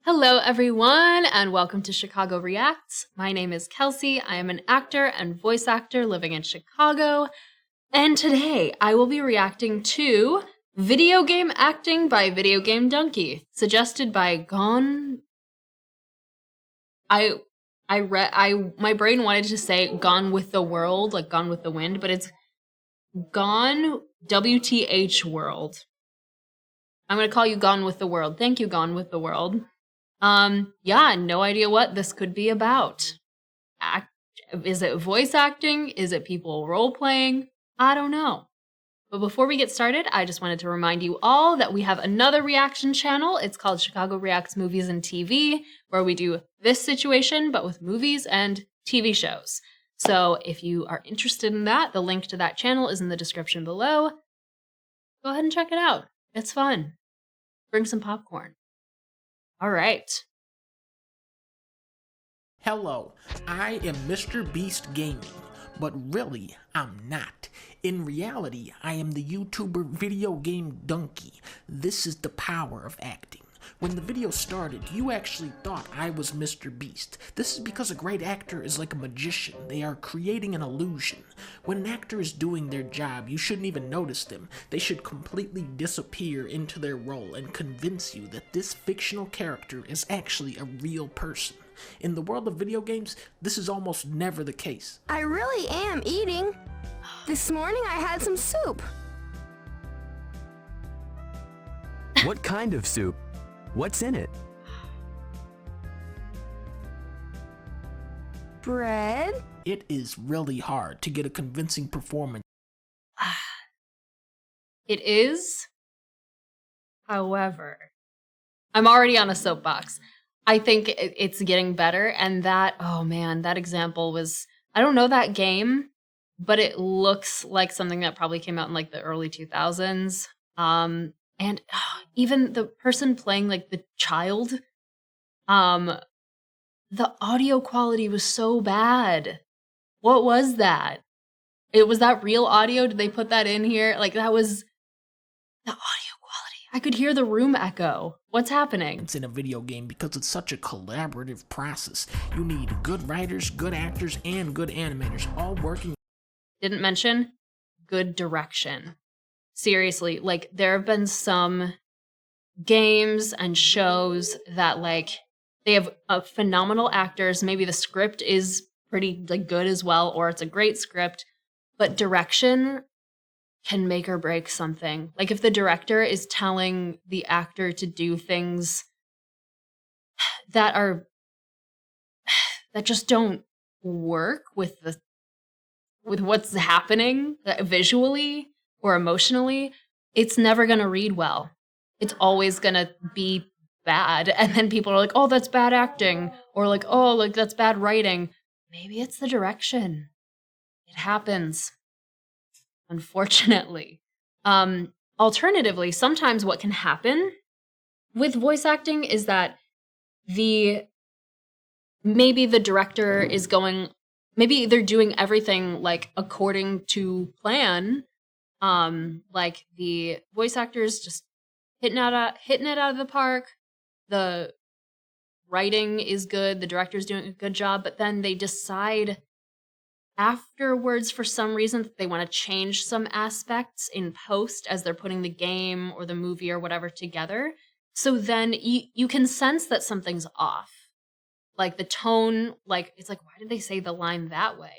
Hello everyone, and welcome to Chicago Reacts. My name is Kelsey. I am an actor and voice actor living in Chicago, and today I will be reacting to Video Game Acting by Videogamedunkey, suggested by Gone. My brain wanted to say Gone with the World, like Gone with the Wind, but it's Gone WTH World. I'm gonna call you Gone with the World. Thank you, Gone with the World. Yeah, no idea what this could be about. Is it voice acting? Is it people role-playing? I don't know. But before we get started, I just wanted to remind you all that we have another reaction channel. It's called Chicago Reacts Movies and TV, where we do this situation, but with movies and TV shows. So if you are interested in that, the link to that channel is in the description below. Go ahead and check it out. It's fun. Bring some popcorn. All right. Hello, I am Mr. Beast Gaming, but really, I'm not. In reality, I am the YouTuber videogamedunkey. This is the power of acting. When the video started, you actually thought I was Mr. Beast. This is because a great actor is like a magician. They are creating an illusion. When an actor is doing their job, you shouldn't even notice them. They should completely disappear into their role and convince you that this fictional character is actually a real person. In the world of video games, this is almost never the case. I really am eating. This morning I had some soup. What kind of soup? What's in it? Bread? It is really hard to get a convincing performance. It is. However, I'm already on a soapbox. I think it's getting better, and that, oh man, that example was, I don't know that game, but it looks like something that probably came out in like the early 2000s. And even the person playing like the child, the audio quality was so bad. What was that? Was that real audio? Did they put that in here? Like that was the audio quality. I could hear the room echo. What's happening? It's in a video game because it's such a collaborative process. You need good writers, good actors, and good animators all working. Didn't mention good direction. Seriously, like there have been some games and shows that like they have phenomenal actors. Maybe the script is pretty like good as well, or it's a great script, but direction can make or break something. Like if the director is telling the actor to do things that just don't work with what's happening visually or emotionally, it's never going to read well. It's always going to be bad. And then people are like, oh, that's bad acting. Or like, oh, like that's bad writing. Maybe it's the direction. It happens. Unfortunately. Alternatively, sometimes what can happen with voice acting is that maybe the director is maybe they're doing everything like according to plan. Like the voice actors just hitting it out of the park. The writing is good. The director's doing a good job, but then they decide afterwards for some reason that they want to change some aspects in post as they're putting the game or the movie or whatever together. So then you can sense that something's off. Like the tone, like it's like, why did they say the line that way?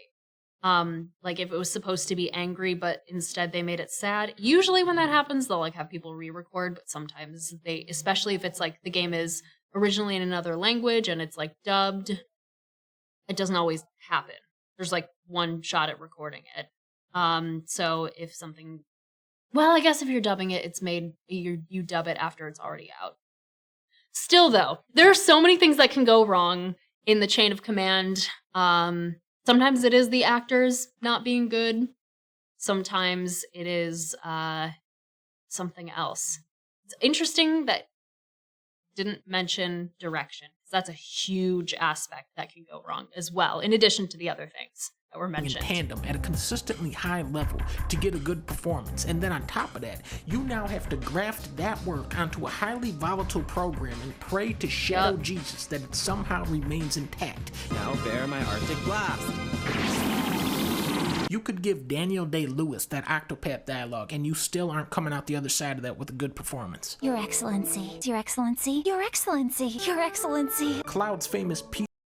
Like if it was supposed to be angry, but instead they made it sad. Usually when that happens, they'll like have people re-record, but sometimes especially if it's like the game is originally in another language and it's like dubbed, it doesn't always happen. There's like one shot at recording it. So if something, well, I guess if you're dubbing it, it's made, you dub it after it's already out. Still though, there are so many things that can go wrong in the chain of command. Sometimes it is the actors not being good. Sometimes it is something else. It's interesting that didn't mention direction, because that's a huge aspect that can go wrong as well, in addition to the other things. that were in mentioned. tandem at a consistently high level to get a good performance. And then on top of that, you now have to graft that work onto a highly volatile program and pray to Shadow Jesus that it somehow remains intact. Now bear my Arctic blast. You could give Daniel Day-Lewis that Octopath dialogue and you still aren't coming out the other side of that with a good performance. Your Excellency, Your Excellency, Your Excellency, Your Excellency. Cloud's famous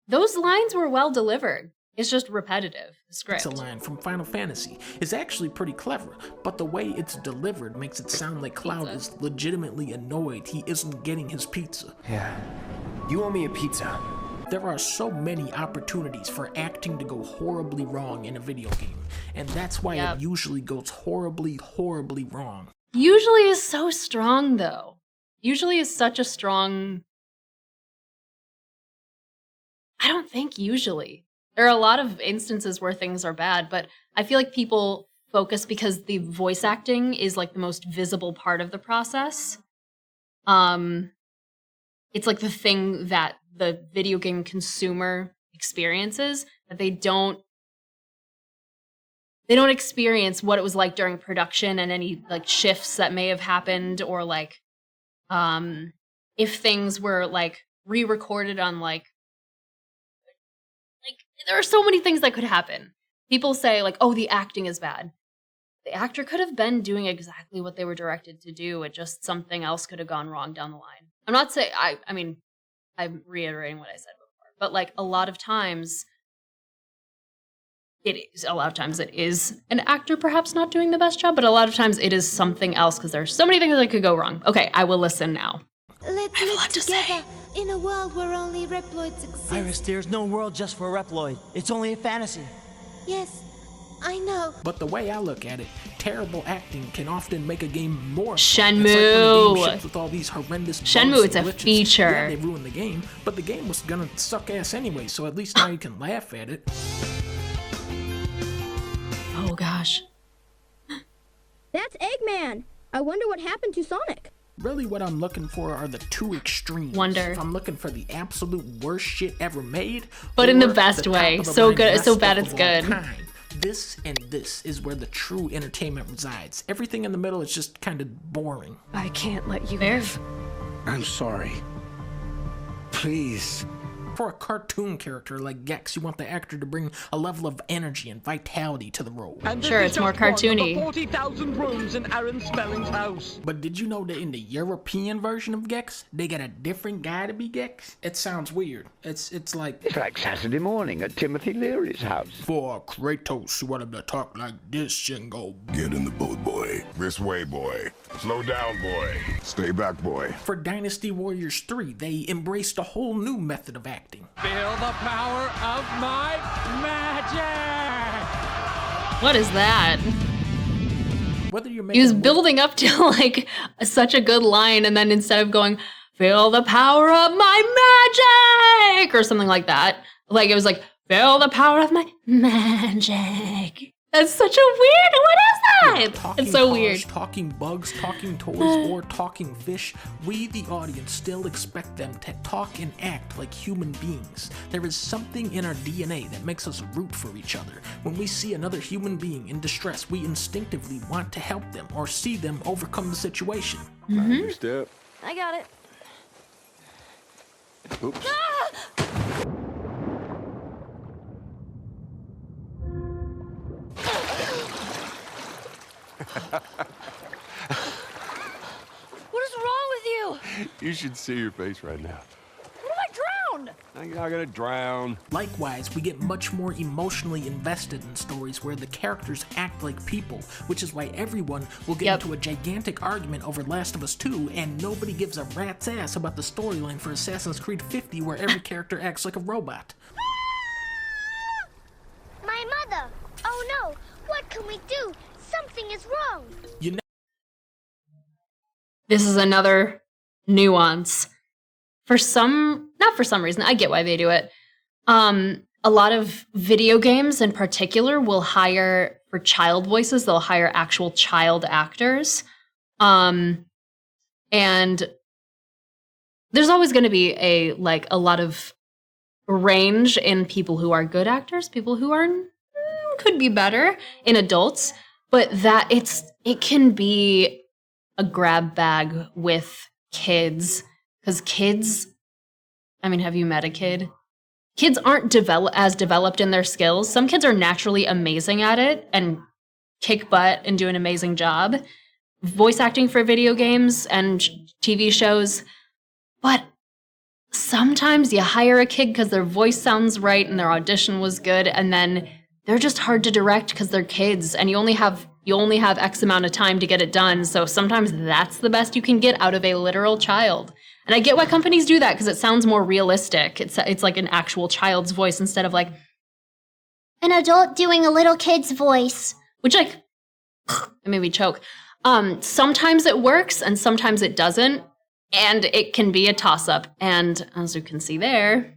Those lines were well delivered. It's just repetitive. The script. pizza line from Final Fantasy is actually pretty clever, but the way it's delivered makes it sound like Cloud is legitimately annoyed he isn't getting his pizza. Yeah. You owe me a pizza. There are so many opportunities for acting to go horribly wrong in a video game, and that's why it usually goes horribly, horribly wrong. Usually is so strong, though. Usually is such a strong... I don't think usually. There are a lot of instances where things are bad, but I feel like people focus because the voice acting is like the most visible part of the process. It's like the thing that the video game consumer experiences, that they don't experience what it was like during production and any like shifts that may have happened, or like if things were like re-recorded on like there are so many things that could happen. People say like, oh, the acting is bad. The actor could have been doing exactly what they were directed to do. It just something else could have gone wrong down the line. I'm not saying, I mean, I'm reiterating what I said before, but like a lot of times it is an actor perhaps not doing the best job, but a lot of times it is something else because there's so many things that could go wrong. Okay, I will listen now. Let's live together in a world where only Reploids exist. Iris, there's no world just for Reploid. It's only a fantasy. Yes, I know. But the way I look at it, terrible acting can often make a game more Shenmue. It's like when a game ships with all these horrendous Shenmue, bugs it's a and glitches. feature. Yeah, they ruined the game, but the game was gonna suck ass anyway, so at least now you can laugh at it. Oh gosh. That's Eggman. I wonder what happened to Sonic. Really what I'm looking for are the two extremes. Wonder. If I'm looking for the absolute worst shit ever made, But in the or best top way. of the So line good, best so stuff bad of it's all good. time. This and this is where the true entertainment resides. Everything in the middle is just kind of boring. I can't let you Fair. live. I'm sorry. Please. For a cartoon character like Gex, you want the actor to bring a level of energy and vitality to the role. Sure, it's more cartoony. 40,000 rooms in Aaron Spelling's house. But did you know that in the European version of Gex, they got a different guy to be Gex? It sounds weird. It's like... It's like Saturday morning at Timothy Leary's house. For Kratos, you want him to talk like this and go... Get in the boat, boy. This way, boy. Slow down, boy. Stay back, boy. For Dynasty Warriors 3, they embraced a whole new method of acting. Feel the power of my magic! What is that? Whether you're He was making building up to like such a good line, and then instead of going, feel the power of my magic, or something like that, like it was like, feel the power of my magic. That's such a weird, what is that? talking It's so cars, weird. talking bugs, talking toys, or talking fish, we, the audience, still expect them to talk and act like human beings. There is something in our DNA that makes us root for each other. When we see another human being in distress, we instinctively want to help them or see them overcome the situation. You step. I got it. Oops. What is wrong with you? You should see your face right now. What if I drown? You're not gonna drown. Likewise, we get much more emotionally invested in stories where the characters act like people, which is why everyone will get into a gigantic argument over Last of Us 2, and nobody gives a rat's ass about the storyline for Assassin's Creed 50 where every character acts like a robot. My mother! Oh no! What can we do? Something is wrong! This is another nuance. Not for some reason, I get why they do it. A lot of video games in particular will hire, for child voices, they'll hire actual child actors. And there's always going to be a lot of range in people who are good actors, people who are could be better in adults, but that it can be a grab bag with kids, because kids, I mean, have you met a kid? Kids aren't as developed in their skills. Some kids are naturally amazing at it and kick butt and do an amazing job. Voice acting for video games and TV shows, but sometimes you hire a kid because their voice sounds right and their audition was good, and then they're just hard to direct because they're kids, and you only have X amount of time to get it done. So sometimes that's the best you can get out of a literal child. And I get why companies do that, because it sounds more realistic. It's like an actual child's voice instead of like an adult doing a little kid's voice. Which, like, it made me choke. Sometimes it works and sometimes it doesn't. And it can be a toss-up. And as you can see there,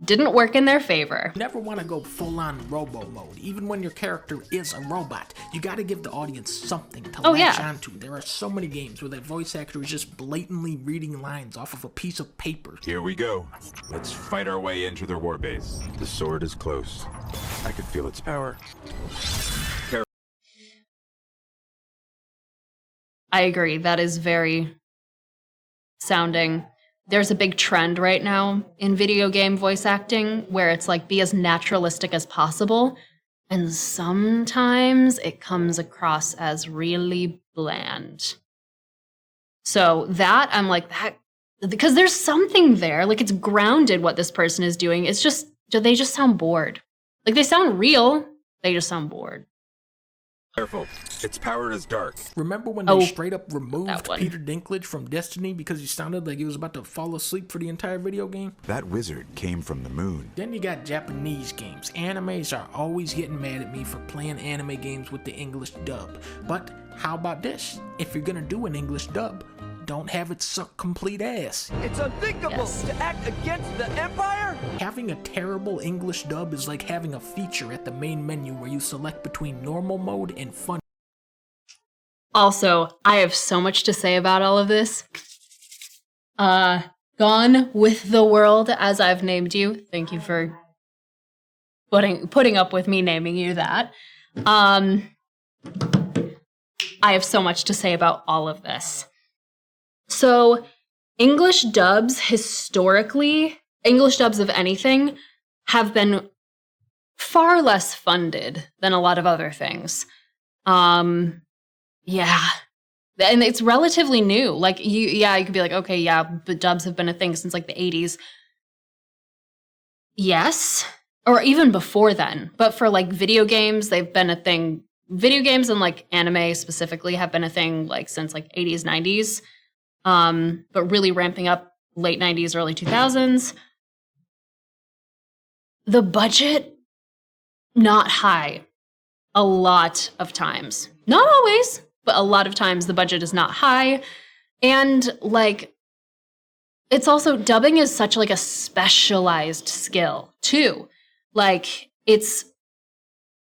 didn't work in their favor. You never want to go full-on robo mode. Even when your character is a robot, you got to give the audience something to latch onto. There are so many games where that voice actor is just blatantly reading lines off of a piece of paper. Here we go. Let's fight our way into their warbase. The sword is close. I can feel its power. I agree. That is very sounding. There's a big trend right now in video game voice acting where it's like, be as naturalistic as possible. And sometimes it comes across as really bland. So that, I'm like, that, because there's something there. Like, it's grounded what this person is doing. It's just, they just sound bored. Like, they sound real. They just sound bored. Careful. Its power is dark. Remember when they straight up removed Peter Dinklage from Destiny because he sounded like he was about to fall asleep for the entire video game? That wizard came from the moon. Then you got Japanese games. Animes are always getting mad at me for playing anime games with the English dub. But how about this? If you're gonna do an English dub, don't have it suck complete ass. It's unthinkable to act against the Empire? Having a terrible English dub is like having a feature at the main menu where you select between normal mode and fun. Also, I have so much to say about all of this. Gone with the World, as I've named you. Thank you for putting up with me naming you that. I have so much to say about all of this. So, English dubs historically, English dubs of anything, have been far less funded than a lot of other things. Yeah. And it's relatively new. Like, you could be like, okay, yeah, but dubs have been a thing since like the 80s. Yes. Or even before then. But for like video games, they've been a thing. Video games and like anime specifically have been a thing like since like 80s, 90s. But really ramping up late 90s, early 2000s. The budget, not high. A lot of times. Not always, but a lot of times the budget is not high. And like, it's also, dubbing is such like a specialized skill too. Like, it's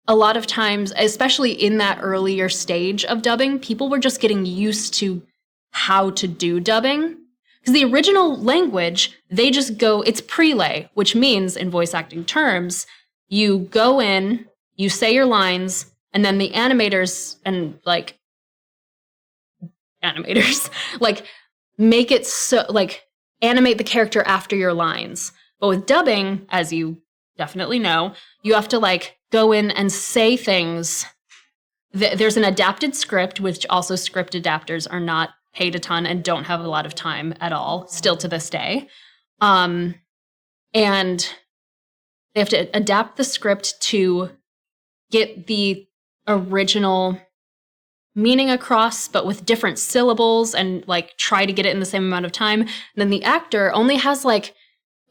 a lot of times, especially in that earlier stage of dubbing, people were just getting used to how to do dubbing. Because the original language, they just go, it's prelay, which means in voice acting terms, you go in, you say your lines, and then the animators like make it so, like, animate the character after your lines. But with dubbing, as you definitely know, you have to like go in and say things. There's an adapted script, which also script adapters are not paid a ton and don't have a lot of time at all, still to this day. And they have to adapt the script to get the original meaning across, but with different syllables, and like try to get it in the same amount of time. And then the actor only has like,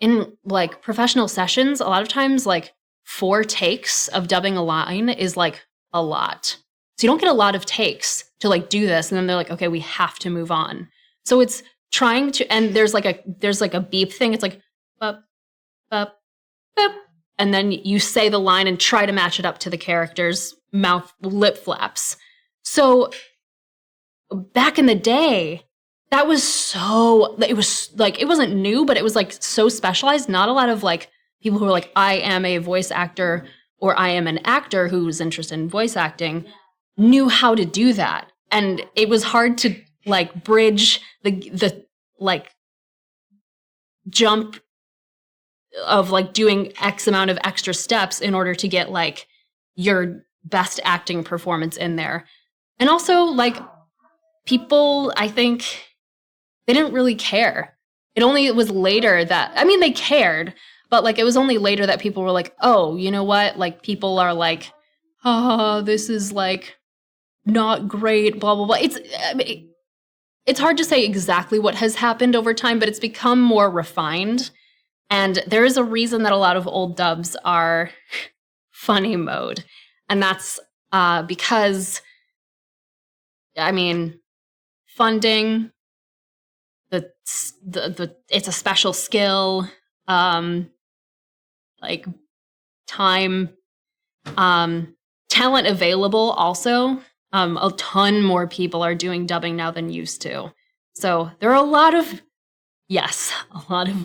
in like professional sessions, a lot of times like 4 takes of dubbing a line is like a lot. So you don't get a lot of takes to like do this, and then they're like, okay, we have to move on. So it's trying to, and there's like a beep thing. It's like, bup, bup, bup. And then you say the line and try to match it up to the character's lip flaps. So back in the day, that was so, it was like, it wasn't new, but it was like so specialized. Not a lot of like people who were like, I am a voice actor or I am an actor who's interested in voice acting, knew how to do that. And it was hard to like bridge the like jump of like doing X amount of extra steps in order to get like your best acting performance in there. And also like people, I think they didn't really care. It only was later that, I mean, they cared, but like it was only later that people were like, oh, you know what? Like people are like, oh, this is like not great, blah, blah, blah. It's hard to say exactly what has happened over time, but it's become more refined. And there is a reason that a lot of old dubs are funny mode. And that's because, I mean, funding, it's a special skill, like time, talent available also. A ton more people are doing dubbing now than used to. So there are a lot of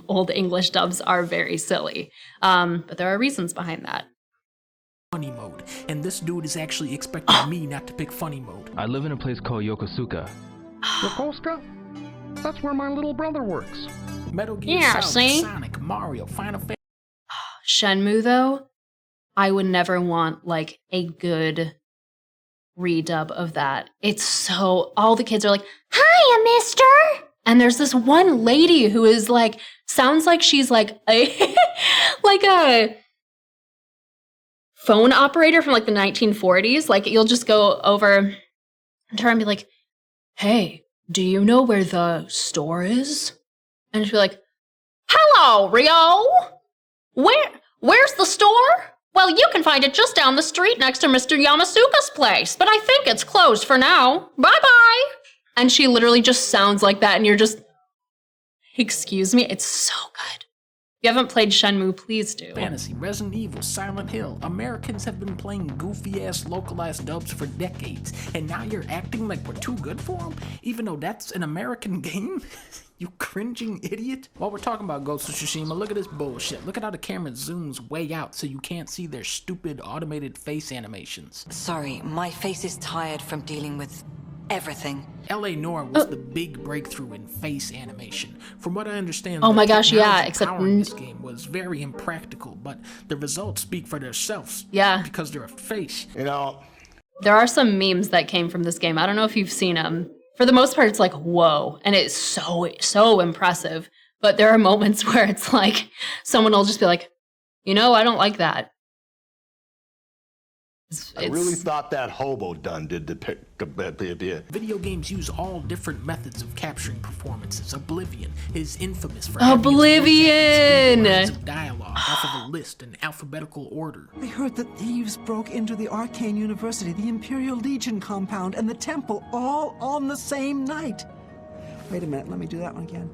old English dubs are very silly. But there are reasons behind that. Funny mode, and this dude is actually expecting me not to pick funny mode. I live in a place called Yokosuka. Yokosuka? That's where my little brother works. Metal Gear Yeah, Solid, see? Sonic, Mario, Final Fantasy. Shenmue though, I would never want like a good redub of that. It's so, all the kids are like, hiya, mister! And there's this one lady who is like, sounds like she's like a, like a phone operator from like the 1940s. Like you'll just go over to her and be like, hey, do you know where the store is? And she'll be like, hello, Rio! Where's the store? Well, you can find it just down the street next to Mr. Yamasuka's place, but I think it's closed for now. Bye-bye! And she literally just sounds like that, and you're just, excuse me? It's so good. If you haven't played Shenmue, please do. Fantasy, Resident Evil, Silent Hill. Americans have been playing goofy-ass localized dubs for decades, and now you're acting like we're too good for them? Even though that's an American game? You cringing idiot. While we're talking about Ghost of Tsushima, look at this bullshit. Look at how the camera zooms way out so you can't see their stupid automated face animations. Sorry, my face is tired from dealing with everything. L.A. Noire was the big breakthrough in face animation. From what I understand, Oh the my gosh, yeah, technology except powering this game was very impractical, but the results speak for themselves. Yeah. Because they're a face. You know, There are some memes that came from this game. I don't know if you've seen them. For the most part, it's like, whoa. And it's so impressive. But there are moments where it's like, someone will just be like, you know, I don't like that. I really thought that hobo done did the pick. Video games use all different methods of capturing performances. Oblivion is infamous for Oblivion! lines of dialogue off of a list in alphabetical order. I heard that thieves broke into the Arcane University, the Imperial Legion compound, and the temple all on the same night. Wait a minute, let me do that one again.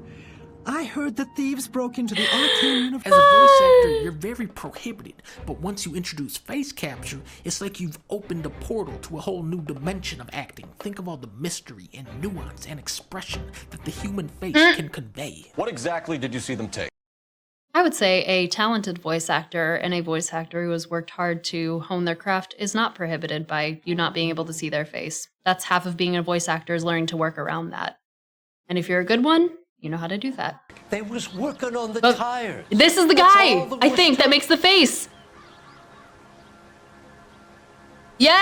I heard that thieves broke into the Arcane University. As a voice actor, you're very prohibited, but once you introduce face capture, it's like you've opened a portal to a whole new dimension of acting. Think of all the mystery and nuance and expression that the human face can convey. What exactly did you see them take? I would say a talented voice actor and a voice actor who has worked hard to hone their craft is not prohibited by you not being able to see their face. That's half of being a voice actor, is learning to work around that. And if you're a good one, you know how to do that. They was working on the tires. This is the guy, I think, that makes the face. Yeah,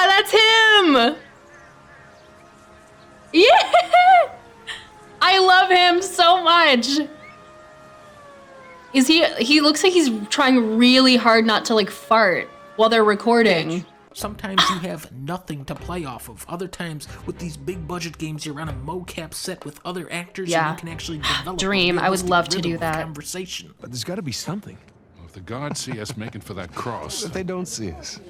that's him. Yeah. I love him so much. He looks like he's trying really hard not to like fart while they're recording. Sometimes you have nothing to play off of. Other times, with these big budget games, you're on a mocap set with other actors and you can actually develop Dream, I would love to do that. Conversation. But there's got to be something. Well, if the gods see us making for that cross. What if they don't see us?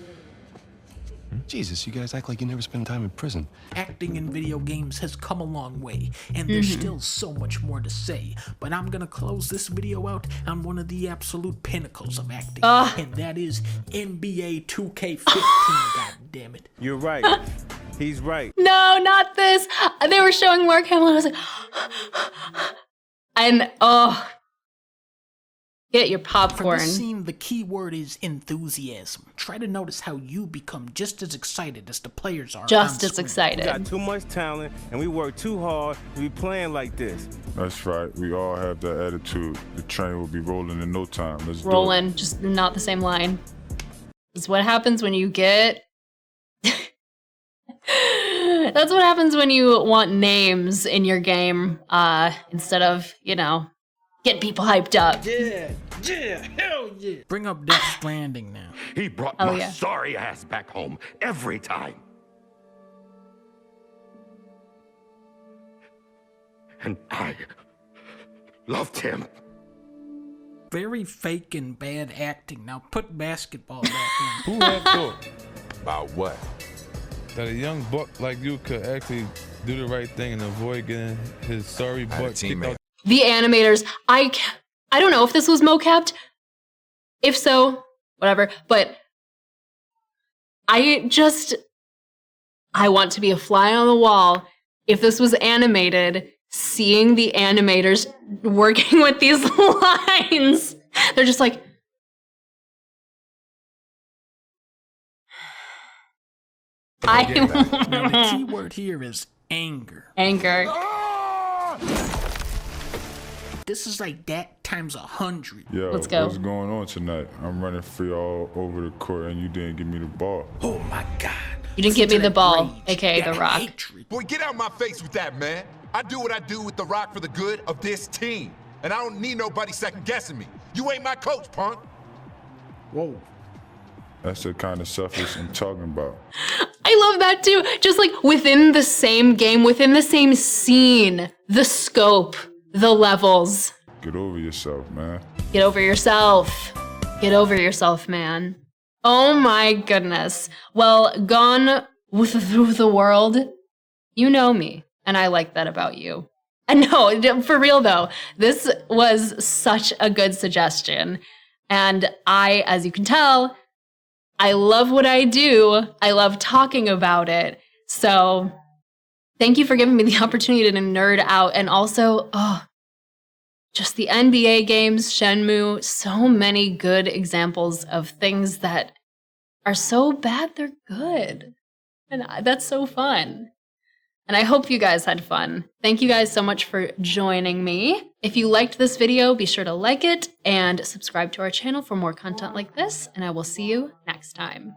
Jesus, you guys act like you never spend time in prison. Acting in video games has come a long way, and there's still so much more to say. But I'm gonna close this video out on one of the absolute pinnacles of acting, and that is NBA 2K15. God damn it! You're right. He's right. No, not this. They were showing Mark Hamill, and I was like, and Get your For popcorn. this scene, the key word is enthusiasm. Try to notice how you become just as excited as the players are. Just on as screen. excited. We got too much talent, and we work too hard to be playing like this. That's right. We all have that attitude. The train will be rolling in no time. Let's do it. Rolling, just not the same line. That's what happens when you get... That's what happens when you want names in your game, instead of, you know, get people hyped up. Yeah, hell yeah. Bring up Death Stranding now. He brought Oh, my yeah. sorry ass back home every time. And I loved him. Very fake and bad acting. Now put basketball back in. Who had thought about what? That a young buck like you could actually do the right thing and avoid getting his sorry butt kicked out. The animators, I don't know if this was mocapped. If so, whatever. But I want to be a fly on the wall. If this was animated, seeing the animators working with these lines, they're just like, Now the key word here is anger. Anger. This is like that times 100. Yo, Let's go. what's going on tonight? I'm running free all over the court and you didn't give me the ball. Oh my God. You didn't give me the ball, aka The Rock. Boy, get out my face with that, man. I do what I do with The Rock for the good of this team. And I don't need nobody second guessing me. You ain't my coach, punk. Whoa. That's the kind of selfish I'm talking about. I love that too. Just like within the same game, within the same scene, the scope, the levels. Get over yourself, man. Get over yourself. Get over yourself, man. Oh my goodness. Well, gone through the world, you know me, and I like that about you. And no, for real though, this was such a good suggestion. And I, as you can tell, I love what I do. I love talking about it. So thank you for giving me the opportunity to nerd out. And also, just the NBA games, Shenmue, so many good examples of things that are so bad they're good. And that's so fun. And I hope you guys had fun. Thank you guys so much for joining me. If you liked this video, be sure to like it and subscribe to our channel for more content like this, and I will see you next time.